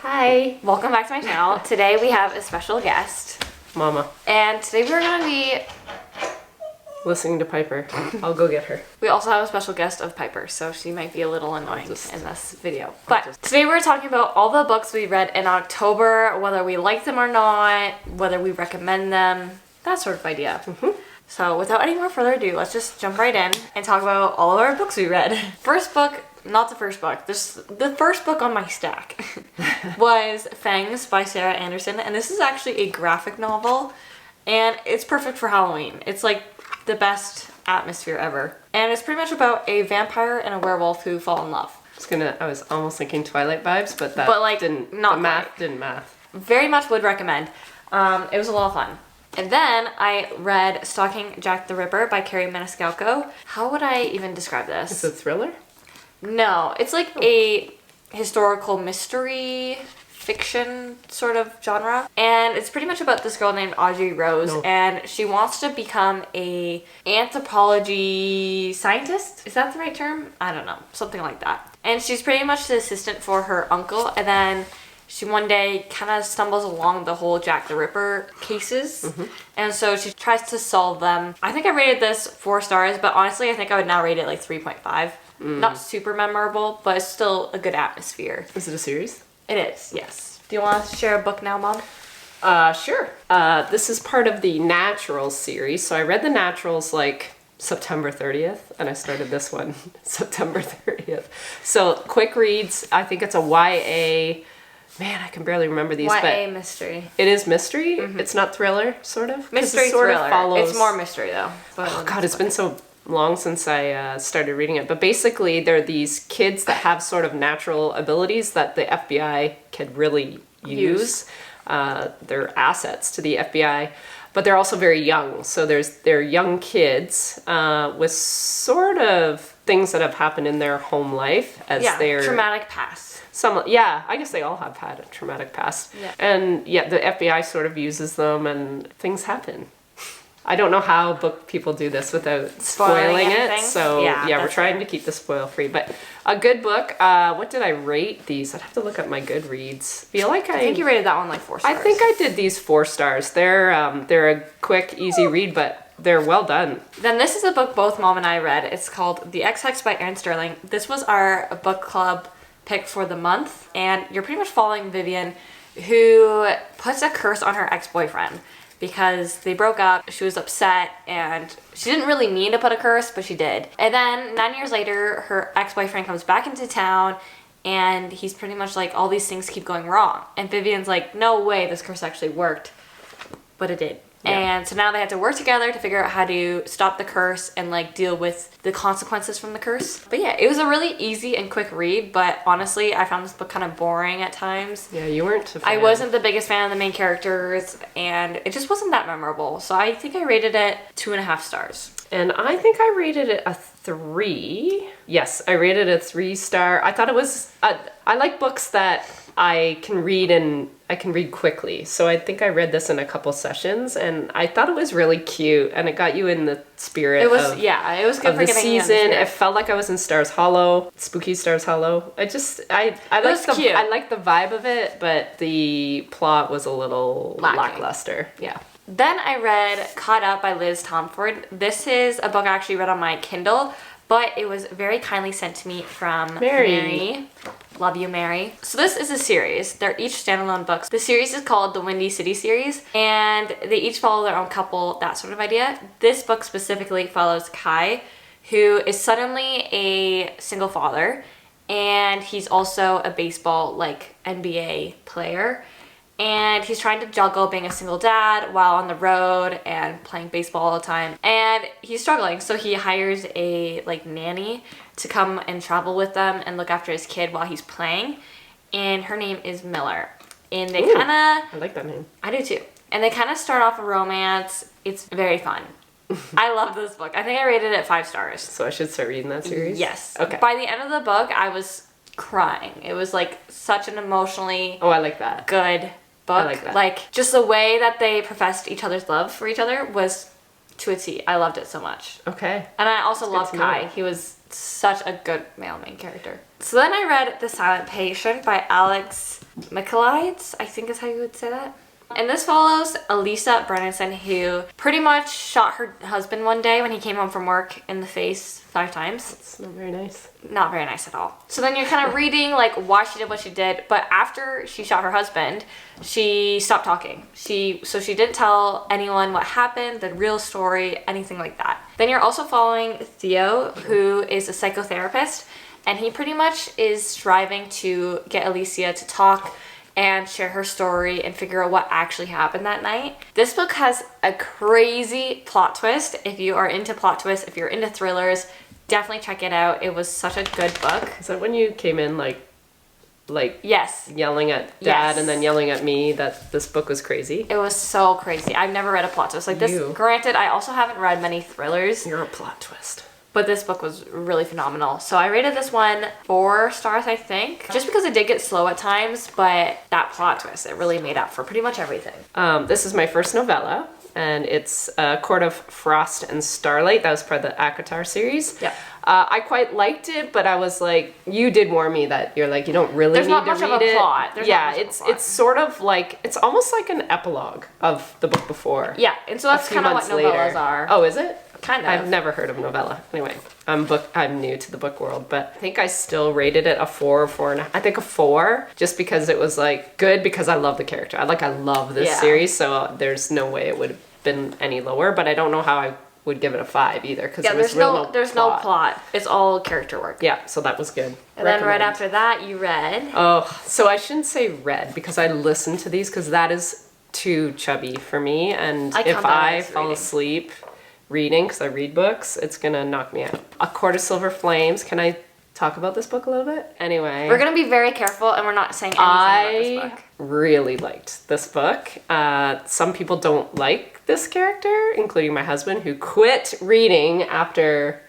Hi. Welcome back to my channel. Today we have a special guest. Mama. And today we're going to be listening to Piper. I'll go get her. We also have a special guest of Piper, so she might be a little annoying in this video. But today we're talking about all the books we read in October, whether we like them or not, whether we recommend them, that sort of idea. So without any more further ado, let's just jump right in and talk about all of our books we read. First book, not the first book, the first book on my stack was Fangs by Sarah Anderson, and this is actually a graphic novel, and it's perfect for Halloween. It's like the best atmosphere ever. And it's pretty much about a vampire and a werewolf who fall in love. I was almost thinking Twilight vibes, but didn't, not the math didn't math. Very much would recommend. It was a lot of fun. And then I read Stalking Jack the Ripper by Carrie Maniscalco. How would I even describe this? It's a thriller? No, it's like a historical mystery fiction sort of genre, and it's pretty much about this girl named Audrey Rose, and she wants to become a anthropology scientist. Is that the right term? I don't know, something like that. And she's pretty much the assistant for her uncle, and then she one day kind of stumbles along the whole Jack the Ripper cases, and so she tries to solve them. I think I rated this 4 stars, but honestly I think I would now rate it like 3.5. Not super memorable, but it's still a good atmosphere. Is it a series? It is, yes. Do you want to share a book now, Mom? Sure. This is part of the Naturals series. So I read the Naturals like September 30th, and I started this one September 30th. So quick reads. I think it's a YA. Man, I can barely remember these. YA mystery. It is mystery? It's not thriller, sort of? Mystery thriller. It's more mystery, though. Oh, God, it's been so long since I started reading it. But basically, they're these kids that have sort of natural abilities that the FBI could really use. They're assets to the FBI. But they're also very young. So they're young kids with sort of things that have happened in their home life as their traumatic past. I guess they all have had a traumatic past. Yeah. And the FBI sort of uses them and things happen. I don't know how book people do this without spoiling it. So we're trying to keep the spoil free. But a good book. What did I rate these? I'd have to look at my Goodreads. I think you rated that one like 4 stars. I think I did these 4 stars. They're a quick, easy read, but they're well done. Then this is a book both Mom and I read. It's called The Ex-Hex by Erin Sterling. This was our book club pick for the month, and you're pretty much following Vivian, who puts a curse on her ex-boyfriend because they broke up. She was upset, and she didn't really mean to put a curse, but she did. And then 9 years later, her ex-boyfriend comes back into town, and he's pretty much like, all these things keep going wrong. And Vivian's like, no way this curse actually worked. But it did. Yeah. And so now they have to work together to figure out how to stop the curse and like deal with the consequences from the curse. But yeah, it was a really easy and quick read, but honestly, I found this book kind of boring at times. Yeah, you weren't a fan. I wasn't the biggest fan of the main characters, and it just wasn't that memorable. So I think I rated it 2.5 stars. And I think I rated it a 3. Yes, I rated it a 3 star. I thought it was, I like books that I can read and I can read quickly. So I think I read this in a couple sessions, and I thought it was really cute, and it got you in the spirit it was good of the season. It felt like I was in Stars Hollow, Spooky Stars Hollow. I like the vibe of it, but the plot was a little lackluster. Yeah. Then I read Caught Up by Liz Tomford. This is a book I actually read on my Kindle, but it was very kindly sent to me from Mary. Love you, Mary. So this is a series. They're each standalone books. The series is called the Windy City series, and they each follow their own couple, that sort of idea. This book specifically follows Kai, who is suddenly a single father, and he's also a baseball, like, NBA player. And he's trying to juggle being a single dad while on the road and playing baseball all the time. And he's struggling, so he hires a nanny to come and travel with them and look after his kid while he's playing. And her name is Miller. And they I like that name. I do too. And they kind of start off a romance. It's very fun. I love this book. I think I rated it 5 stars. So I should start reading that series? Yes. Okay. By the end of the book, I was crying. It was like such an emotionally I like that. Good book. I like that. Like, just the way that they professed each other's love for each other was to a T. I loved it so much. Okay. And I also loved Kai. He was such a good male main character. So then I read The Silent Patient by Alex Michaelides, I think is how you would say that. And this follows Elisa Brenninson, who pretty much shot her husband one day when he came home from work in the face 5 times. It's not very nice. Not very nice at all. So then you're kind of reading like why she did what she did, but after she shot her husband, she stopped talking. She didn't tell anyone what happened, the real story, anything like that. Then you're also following Theo, who is a psychotherapist, and he pretty much is striving to get Alicia to talk and share her story and figure out what actually happened that night. This book has a crazy plot twist. If you are into plot twists, if you're into thrillers, definitely check it out. It was such a good book. Is that when you came in like yes, yelling at Dad and then yelling at me that this book was crazy? It was so crazy. I've never read a plot twist like this. Granted, I also haven't read many thrillers. You're a plot twist. But this book was really phenomenal. So I rated this one 4 stars, I think. Just because it did get slow at times, but that plot twist, it really made up for pretty much everything. This is my first novella, and it's Court of Frost and Starlight. That was part of the ACOTAR series. Yeah. I quite liked it, but I was like, you did warn me that you're like, you don't really need to read it. There's not much of a plot. It's sort of like, it's almost like an epilogue of the book before. Yeah, and so that's kind of what novellas are. Oh, is it? Kind of. I've never heard of novella. Anyway, I'm new to the book world, but I think I still rated it a 4 or 4.5. I think a 4, just because it was like good because I love the character. I love this series, so there's no way it would have been any lower. But I don't know how I would give it a 5 either, because there's no plot. It's all character work. Yeah, so that was good. And then right after that, you read. Oh, so I shouldn't say read because I listened to these because that is too chubby for me, and if I fall asleep reading, because I read books, it's gonna knock me out. A Court of Silver Flames. Can I talk about this book a little bit? Anyway, we're gonna be very careful, and we're not saying anything about this book. I really liked this book. Some people don't like this character, including my husband, who quit reading after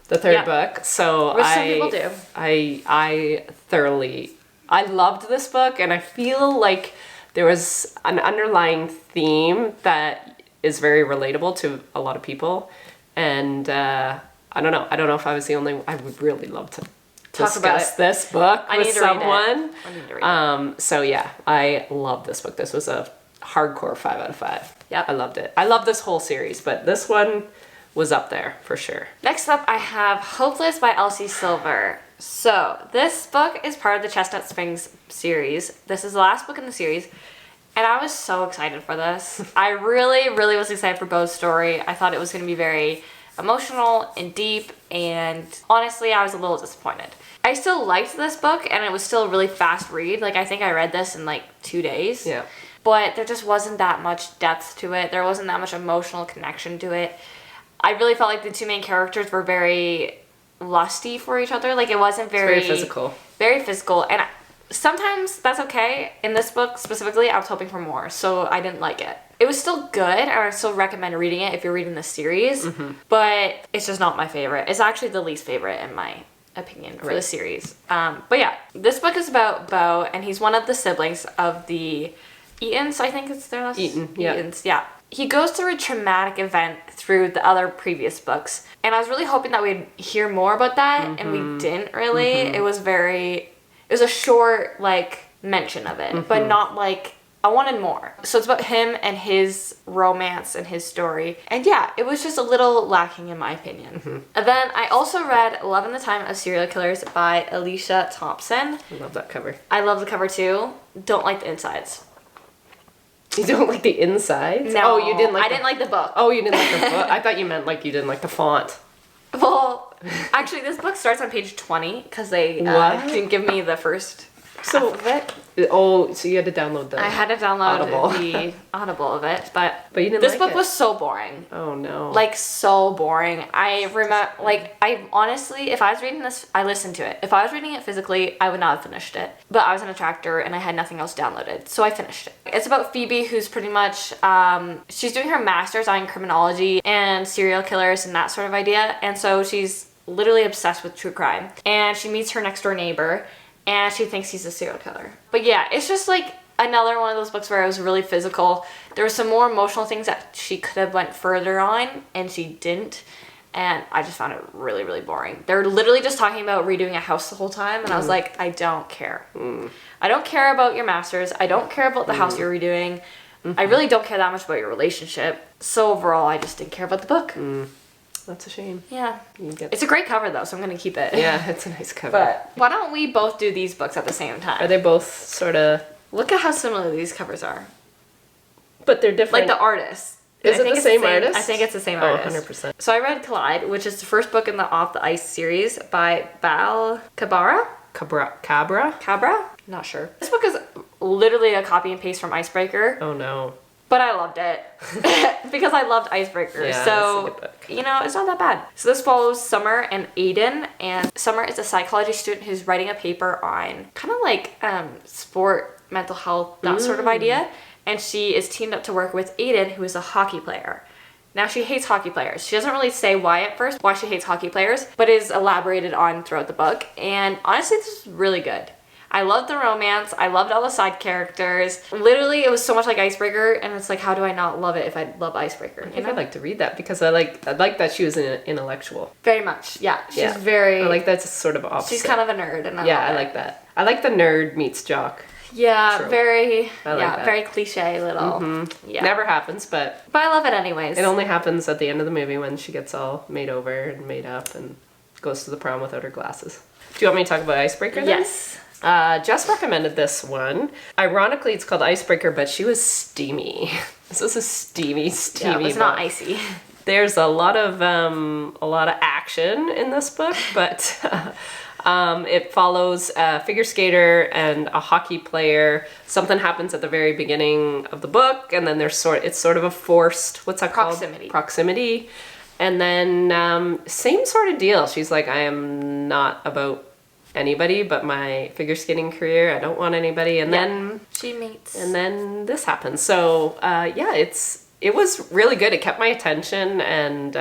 the 3rd book. So which some people do. I loved this book, and I feel like there was an underlying theme that is very relatable to a lot of people, and I don't know if I was the only one. I would really love to discuss this book with someone. I need to read it. So yeah, I love this book. This was a hardcore 5 out of 5. Yep. I loved it. I love this whole series, but this one was up there for sure. Next up, I have Hopeless by Elsie Silver. So this book is part of the Chestnut Springs series. This is the last book in the series. And I was so excited for this. I really, really was excited for Beau's story. I thought it was going to be very emotional and deep, and honestly, I was a little disappointed. I still liked this book, and it was still a really fast read. Like, I think I read this in like 2 days. Yeah. But there just wasn't that much depth to it. There wasn't that much emotional connection to it. I really felt like the 2 main characters were very lusty for each other. Like, it wasn't very physical. Very physical. And sometimes that's okay. In this book specifically, I was hoping for more, so I didn't like it. It was still good, and I still recommend reading it if you're reading the series, but it's just not my favorite. It's actually the least favorite in my opinion for the series. But yeah, this book is about Beau, and he's one of the siblings of the Eatons, I think it's their last name. Eatons, yeah. He goes through a traumatic event through the other previous books, and I was really hoping that we'd hear more about that, and we didn't really. It was a short, like, mention of it, but not, like, I wanted more. So it's about him and his romance and his story. And yeah, it was just a little lacking in my opinion. And then I also read Love in the Time of Serial Killers by Alicia Thompson. I love that cover. I love the cover too. Don't like the insides. You don't like the insides? No. Oh, you didn't like I didn't like the book. Oh, you didn't like the book? I thought you meant like you didn't like the font. Well, actually, this book starts on page 20 because they didn't give me the first half of it. Oh, so you had to download the I had to download the Audible of it, but you didn't this like book it. was so boring. Oh no. Like, so boring. I remember, like, I honestly, if I was reading this, I listened to it. If I was reading it physically, I would not have finished it. But I was in a tractor and I had nothing else downloaded, so I finished it. It's about Phoebe, who's pretty much, she's doing her master's on criminology and serial killers and that sort of idea, and so she's literally obsessed with true crime. And she meets her next door neighbor, and she thinks he's a serial killer. But yeah, it's just like another one of those books where it was really physical. There were some more emotional things that she could have went further on, and she didn't. and I just found it really, really boring. They're literally just talking about redoing a house the whole time, and I was like, I don't care. I don't care about your masters. I don't care about the house you're redoing. I really don't care that much about your relationship. So overall, I just didn't care about the book. That's a shame. Yeah. It's a great cover, though, so I'm going to keep it. Yeah, it's a nice cover. But why don't we both do these books at the same time? Are they both sort of... Look at how similar these covers are. But they're different. Like the artist. Is it the same artist? I think it's the same artist. 100%. So I read Collide, which is the first book in the Off the Ice series by Bal Cabra? Cabra? Not sure. This book is literally a copy and paste from Icebreaker. Oh no. But I loved it because I loved Icebreaker. Yeah, so, that's a good book. you know, it's not that bad. So this follows Summer and Aiden. And Summer is a psychology student who's writing a paper on kind of like sport, mental health, that sort of idea. And she is teamed up to work with Aiden, who is a hockey player. Now, she hates hockey players. She doesn't really say why at first, why she hates hockey players, but is elaborated on throughout the book. And honestly, this is really good. I loved the romance. I loved all the side characters. Literally, it was so much like Icebreaker, and it's like, how do I not love it if I love Icebreaker? I think I'd like to read that because I like that she was an intellectual. Very much, yeah. She's very... I like that's sort of opposite. She's kind of a nerd, and I like that. I like the nerd meets jock. Yeah, trope. very... that. Very cliche little... Yeah. Never happens, but I love it anyways. it only happens at the end of the movie when she gets all made over and made up and goes to the prom without her glasses. Do you want me to talk about Icebreaker then? Yes. Jess recommended this one. Ironically, it's called Icebreaker, but she was steamy. This was a steamy Yeah, it's book. not icy. There's a lot of action in this book, but it follows a figure skater and a hockey player. Something happens at the very beginning of the book, and then it's sort of a forced proximity. And then same sort of deal. She's like, I am not about anybody but my figure skating career. I don't want anybody. And then she meets. And then this happens. So it was really good. It kept my attention, and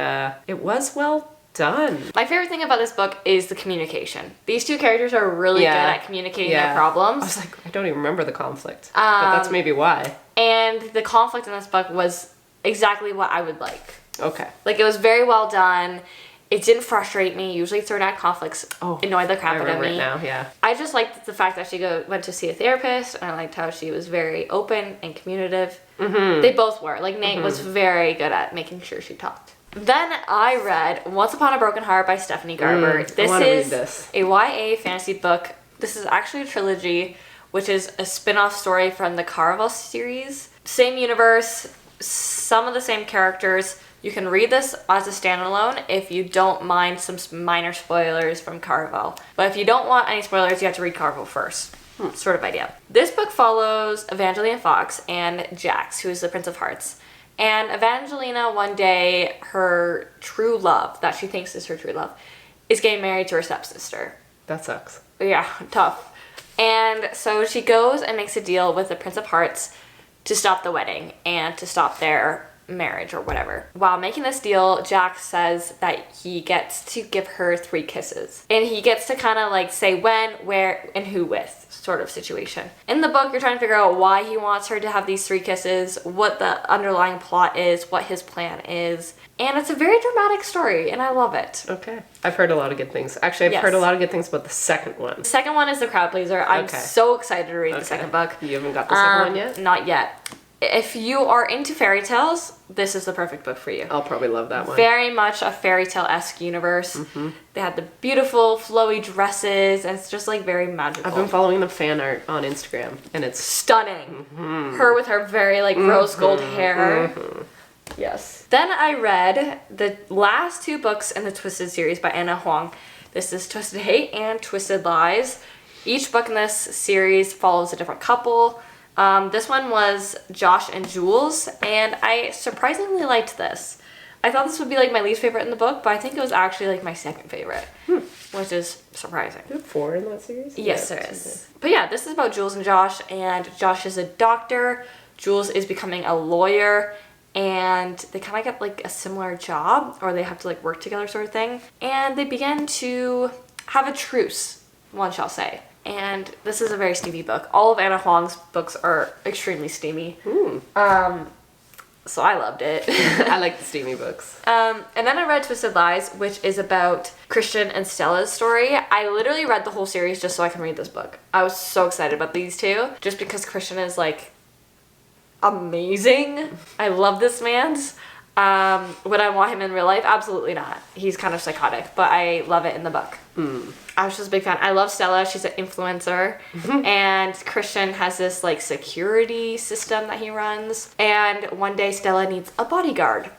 it was well done. My favorite thing about this book is the communication. These two characters are really good at communicating their problems. I was like, I don't even remember the conflict. But that's maybe why. And the conflict in this book was exactly what I would like. Okay. Like, it was very well done. It didn't frustrate me. Usually third-act conflicts annoy the crap out of me. Now, yeah. I just liked the fact that she went to see a therapist, and I liked how she was very open and communicative. They both were. Like, Nate was very good at making sure she talked. Then I read Once Upon a Broken Heart by Stephanie Garber. This is a YA fantasy book. This is actually a trilogy, which is a spin-off story from the Caraval series. Same universe, some of the same characters. You can read this as a standalone if you don't mind some minor spoilers from Caraval. But if you don't want any spoilers, you have to read Caraval first. Sort of idea. This book follows Evangeline Fox and Jax, who is the Prince of Hearts. And Evangelina, one day, her true love, that she thinks is her true love, is getting married to her stepsister. That sucks. Yeah, tough. And so she goes and makes a deal with the Prince of Hearts to stop the wedding and to stop their marriage or whatever. While making this deal, Jack says that he gets to give her 3 kisses. And he gets to kind of like say when, where, and who with sort of situation. In the book, you're trying to figure out why he wants her to have these 3 kisses, what the underlying plot is, what his plan is. And it's a very dramatic story, and I love it. Okay. I've heard a lot of good things. Actually, I've heard a lot of good things about the second one. The second one is The Crowd Pleaser. I'm so excited to read the second book. You haven't got the second one yet? Not yet. If you are into fairy tales, this is the perfect book for you. I'll probably love that one. Very much a fairy tale-esque universe. They had the beautiful flowy dresses, and it's just like very magical. I've been following the fan art on Instagram, and it's stunning. Her with her very like rose gold hair. Yes. Then I read the last 2 books in the Twisted series by Anna Huang. This is Twisted Hate and Twisted Lies. Each book in this series follows a different couple. This one was Josh and Jules, and I surprisingly liked this. I thought this would be like my least favorite in the book, but I think it was actually like my second favorite, which is surprising. You have 4 in that series? Yes, there is. But yeah, this is about Jules and Josh, and Josh is a doctor, Jules is becoming a lawyer, and they kind of get like a similar job, or they have to like work together sort of thing, and they begin to have a truce, one shall say. And this is a very steamy book. All of Anna Huang's books are extremely steamy. So I loved it. I like the steamy books. And then I read Twisted Lies, which is about Christian and Stella's story. I literally read the whole series just so I can read this book. I was so excited about these two, just because Christian is like amazing. I love this man's. Would I want him in real life? Absolutely not. He's kind of psychotic, but I love it in the book. I was just a big fan. I love Stella. She's an influencer. And Christian has this like security system that he runs. And one day Stella needs a bodyguard.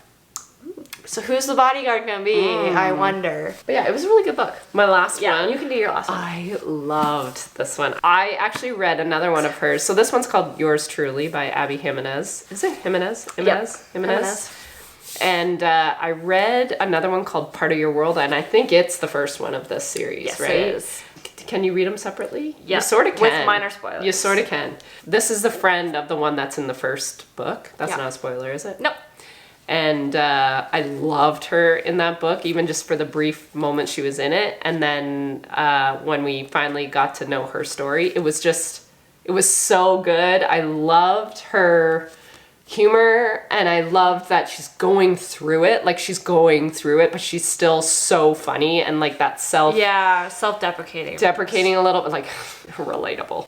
So who's the bodyguard gonna be? I wonder. But yeah, it was a really good book. My last one. You can do your last one. I loved this one. I actually read another one of hers. So this one's called Yours Truly by Abby Jimenez. Is it Jimenez? Jimenez. And I read another one called Part of Your World, and I think it's the first one of this series, Yes, right? it is. Can you read them separately? Yeah, you sort of can. with minor spoilers. You sort of can. This is the friend of the one that's in the first book. That's not a spoiler, is it? Nope. And I loved her in that book, even just for the brief moment she was in it. And then when we finally got to know her story, it was so good. I loved her humor, and I loved that she's going through it, but she's still so funny, and like that self-deprecating a little bit, like relatable.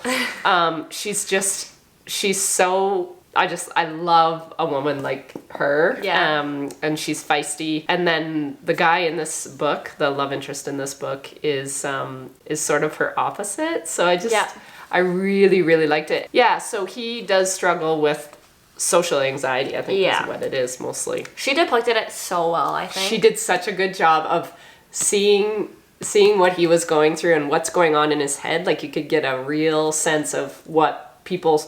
I love a woman like her. And she's feisty. And then the guy in this book, the love interest in this book, is sort of her opposite. So I really, really liked it. Yeah, so he does struggle with social anxiety, I think is what it is mostly. She depicted it so well, I think. She did such a good job of seeing what he was going through and what's going on in his head. Like, you could get a real sense of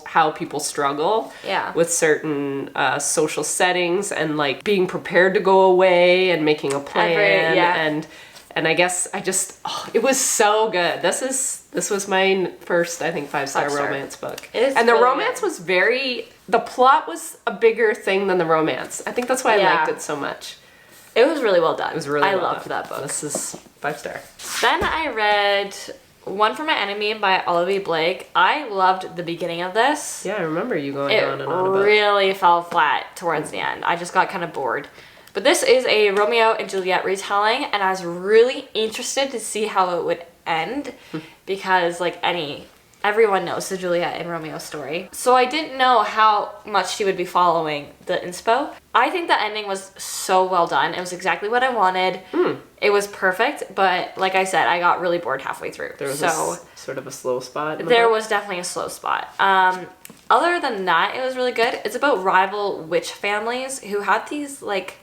how people struggle with certain social settings, and like being prepared to go away and making a plan. And I guess it was so good. This was my first, I think, 5-star romance book. And the romance was the plot was a bigger thing than the romance. I think that's why I liked it so much. It was really well done. It was really well done. I loved that book. This is 5-star. Then I read One for My Enemy by Olivia Blake. I loved the beginning of this. Yeah, I remember you going on and on about it. It really fell flat towards the end. I just got kind of bored. But this is a Romeo and Juliet retelling, and I was really interested to see how it would end, because like everyone knows the Juliet and Romeo story. So I didn't know how much she would be following the inspo. I think the ending was so well done. It was exactly what I wanted. It was perfect, but like I said, I got really bored halfway through. There was sort of a slow spot in the There book? was definitely a slow spot. Other than that, it was really good. It's about rival witch families who have these like...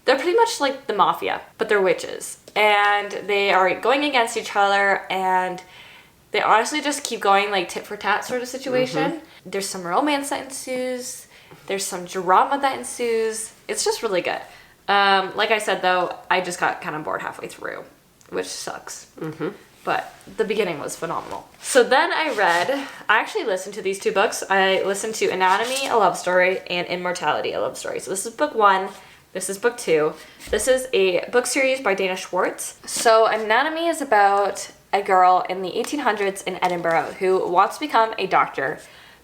They're pretty much like the mafia, but they're witches. And they are going against each other, and they honestly just keep going like tit for tat sort of situation. There's some romance that ensues. There's some drama that ensues. It's just really good. Like I said, though, I just got kind of bored halfway through, which sucks. But the beginning was phenomenal. So then I actually listened to these two books. I listened to Anatomy, a Love Story, and Immortality, a Love Story. So this is book 1. This is book 2. This is a book series by Dana Schwartz. So Anatomy is about a girl in the 1800s in Edinburgh who wants to become a doctor,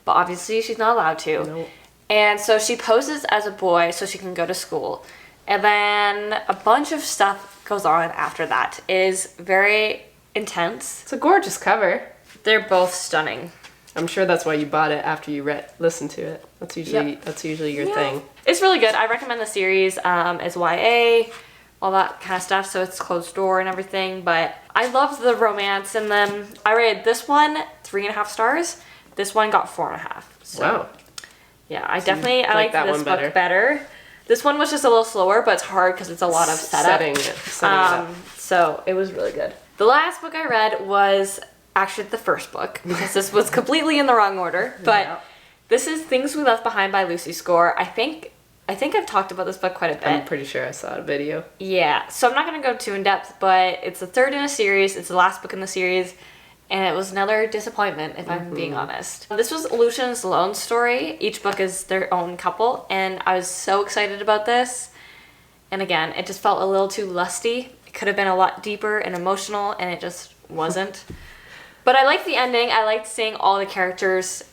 but obviously she's not allowed to. Nope. And so she poses as a boy so she can go to school. And then a bunch of stuff goes on after that. It is very intense. It's a gorgeous cover. They're both stunning. I'm sure that's why you bought it after you listened to it. That's usually your thing. It's really good. I recommend the series. It's YA, all that kind of stuff, so it's closed door and everything. But I loved the romance in them. I rated this one 3.5 stars. This one got 4.5. So, wow. Yeah, I liked this book better. This one was just a little slower, but it's hard because it's a lot of setup. Setting it up. So it was really good. The last book I read was actually the first book, because this was completely in the wrong order. But this is Things We Left Behind by Lucy Score. I think I've talked about this book quite a bit. I'm pretty sure I saw a video. Yeah, so I'm not going to go too in depth, but it's the third in a series. It's the last book in the series, and it was another disappointment, if I'm being honest. This was Lucian's lone story. Each book is their own couple, and I was so excited about this. And again, it just felt a little too lusty. It could have been a lot deeper and emotional, and it just wasn't. But I liked the ending. I liked seeing all the characters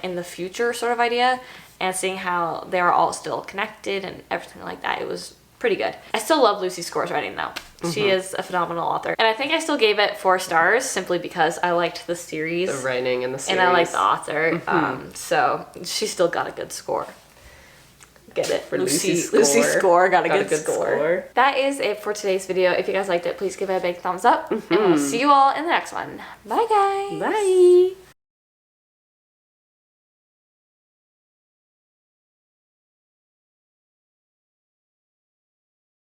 in the future sort of idea and seeing how they were all still connected and everything like that. It was pretty good. I still love Lucy Score's writing though. She is a phenomenal author. And I think I still gave it 4 stars simply because I liked the series. The writing and the series. And I liked the author. So she still got a good score. Get it? For Lucy Score got a good score. That is it for today's video. If you guys liked it, please give it a big thumbs up. And we'll see you all in the next one. Bye guys. Bye.